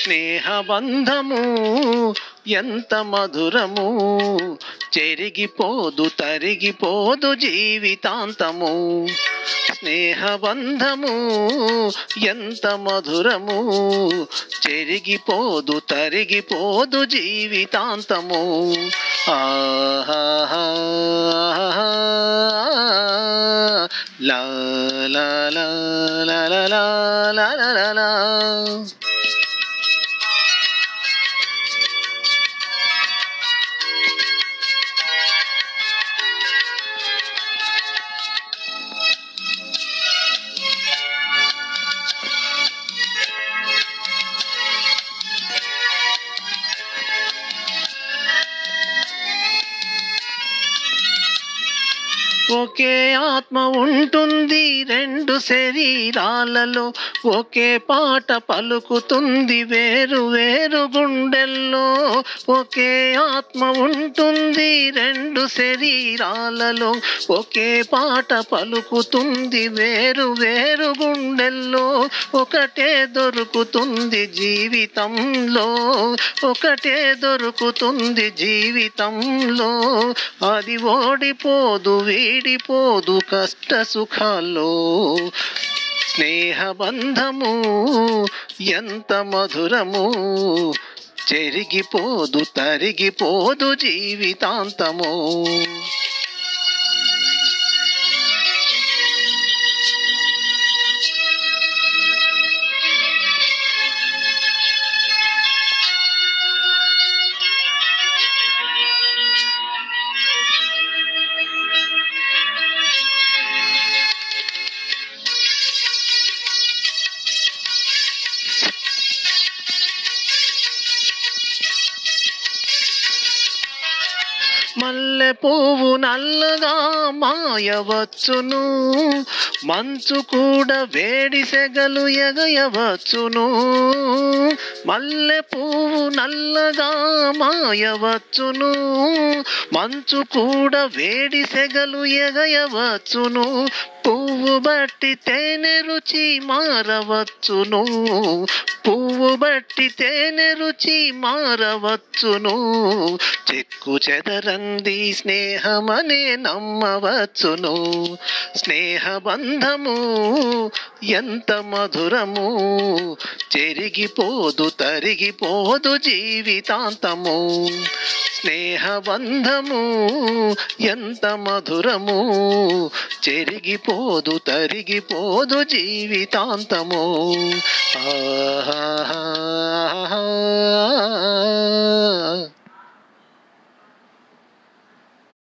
స్నేహబంధము ఎంత మధురము, చెరిగిపోదు తరిగిపోదు జీవితాంతము. స్నేహబంధము ఎంత మధురము, చెరిగిపోదు తరిగిపోదు జీవితాంతము. ఆహా లా లా లా లా లా లా లా లా. ఒకే ఆత్మ ఉంటుంది రెండు శరీరాలలో, ఒకే పాట పలుకుతుంది వేరు వేరు గుండెల్లో. ఒకే ఆత్మ ఉంటుంది రెండు శరీరాలలో, ఒకే పాట పలుకుతుంది వేరు వేరు గుండెల్లో. ఒకటే దొరుకుతుంది జీవితంలో, ఒకటే దొరుకుతుంది జీవితంలో. అది ఓడిపోదు వీడిపోదు కష్ట సుఖాల్లో. స్నేహబంధము ఎంత మధురము, చెరిగిపోదు తరిగిపోదు జీవితాంతము. మల్లె పువ్వు నల్లగా మాయవచ్చును, మంచు కూడా వేడి సెగలు ఎగయవచ్చును. మల్లె పువ్వు నల్లగా మాయవచ్చును, మంచు కూడా వేడి సెగలు ఎగయవచ్చును. పువ్వు బట్టి తేనె రుచి మారవచ్చును, పువ్వు బట్టి తేనె రుచి మారవచ్చును. చెక్కు చెదరంది స్నేహమనే నమ్మవచ్చును. స్నేహబంధము ఎంత మధురము, చెరిగిపోదు తరిగిపోదు జీవితాంతము. స్నేహబంధము ఎంత మధురము, చెరిగిపోదు తరిగిపోదు జీవితాంతము. ఆహా